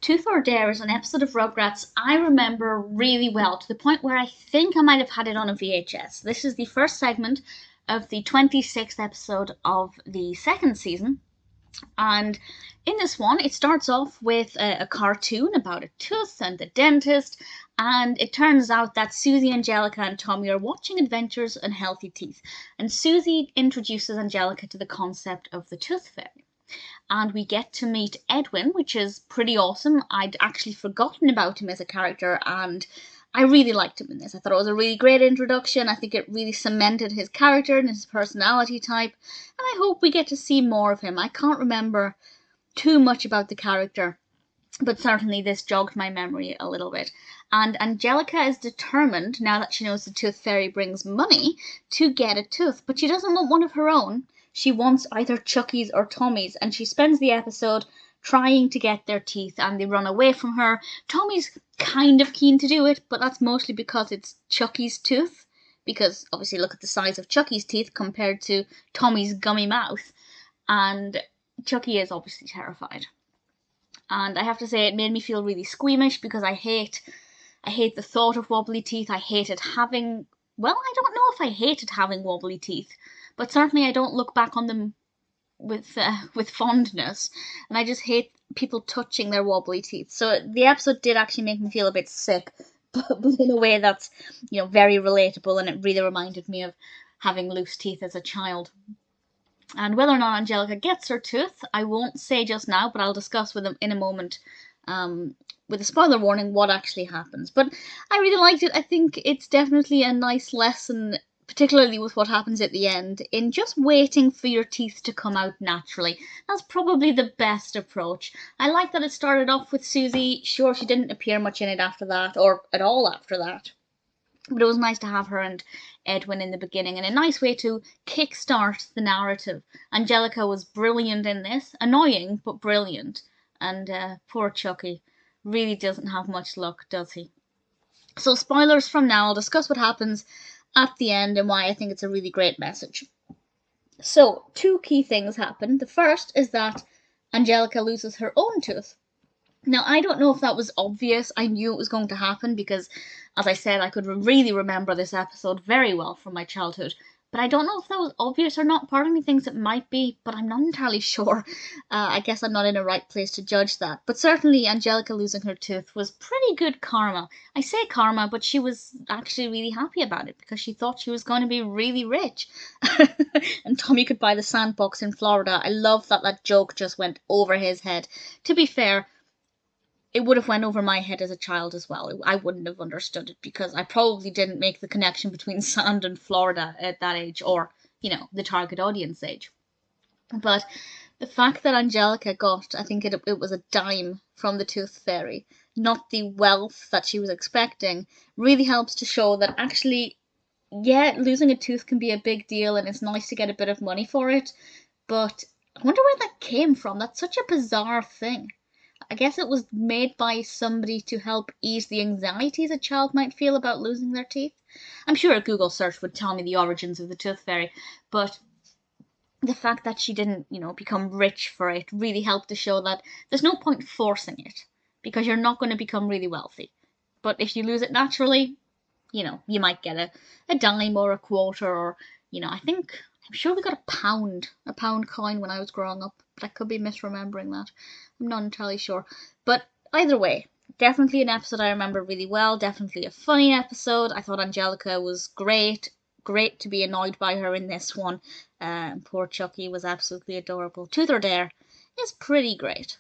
Tooth or Dare is an episode of Rugrats I remember really well, to the point where I think I might have had it on a VHS. This is the first segment of the 26th episode of the second season. And in this one, it starts off with a cartoon about a tooth and the dentist, and it turns out that Susie, Angelica, and Tommy are watching Adventures in Healthy Teeth. And Susie introduces Angelica to the concept of the tooth fairy. And we get to meet Edwin, which is pretty awesome. I'd actually forgotten about him as a character, and I really liked him in this. I thought it was a really great introduction. I think it really cemented his character and his personality type, and I hope we get to see more of him. I can't remember too much about the character, but certainly this jogged my memory a little bit. And Angelica is determined, now that she knows the tooth fairy brings money, to get a tooth, but she doesn't want one of her own. She wants either Chuckie's or Tommy's, and she spends the episode trying to get their teeth, and they run away from her. Tommy's kind of keen to do it, but that's mostly because it's Chuckie's tooth, because obviously look at the size of Chuckie's teeth compared to Tommy's gummy mouth, and Chuckie is obviously terrified. And I have to say, it made me feel really squeamish, because I hate the thought of wobbly teeth. I hated having, well, I don't know if I hated having wobbly teeth, but certainly I don't look back on them with fondness, and I just hate people touching their wobbly teeth. So the episode did actually make me feel a bit sick, but in a way that's, very relatable, and it really reminded me of having loose teeth as a child. And whether or not Angelica gets her tooth, I won't say just now, but I'll discuss with them in a moment, with a spoiler warning, what actually happens. But I really liked it. I think it's definitely a nice lesson, particularly with what happens at the end, in just waiting for your teeth to come out naturally. That's probably the best approach. I like that it started off with Susie. Sure, she didn't appear much in it after that, or at all after that, but it was nice to have her and Edwin in the beginning, and a nice way to kickstart the narrative. Angelica was brilliant in this. Annoying, but brilliant. And poor Chuckie really doesn't have much luck, does he? So spoilers from now. I'll discuss what happens at the end and why I think it's a really great message. So, two key things happen. The first is that Angelica loses her own tooth. Now, I don't know if that was obvious. I knew it was going to happen because, as I said, I could really remember this episode very well from my childhood. But I don't know if that was obvious or not. Part of me thinks it might be, but I'm not entirely sure. I guess I'm not in a right place to judge that. But certainly Angelica losing her tooth was pretty good karma. I say karma, but she was actually really happy about it because she thought she was going to be really rich. And Tommy could buy the sandbox in Florida. I love that joke just went over his head. To be fair, it would have went over my head as a child as well. I wouldn't have understood it because I probably didn't make the connection between sand and Florida at that age, or, the target audience age. But the fact that Angelica got, I think it was a dime from the Tooth Fairy, not the wealth that she was expecting, really helps to show that actually, yeah, losing a tooth can be a big deal and it's nice to get a bit of money for it, but I wonder where that came from. That's such a bizarre thing. I guess it was made by somebody to help ease the anxieties a child might feel about losing their teeth. I'm sure a Google search would tell me the origins of the Tooth Fairy, but the fact that she didn't, become rich for it really helped to show that there's no point forcing it, because you're not going to become really wealthy. But if you lose it naturally, you might get a dime or a quarter, or, I'm sure we got a pound coin when I was growing up, but I could be misremembering that. I'm not entirely sure. But either way, definitely an episode I remember really well, definitely a funny episode. I thought Angelica was great to be annoyed by her in this one. Poor Chuckie was absolutely adorable. Tooth or Dare is pretty great.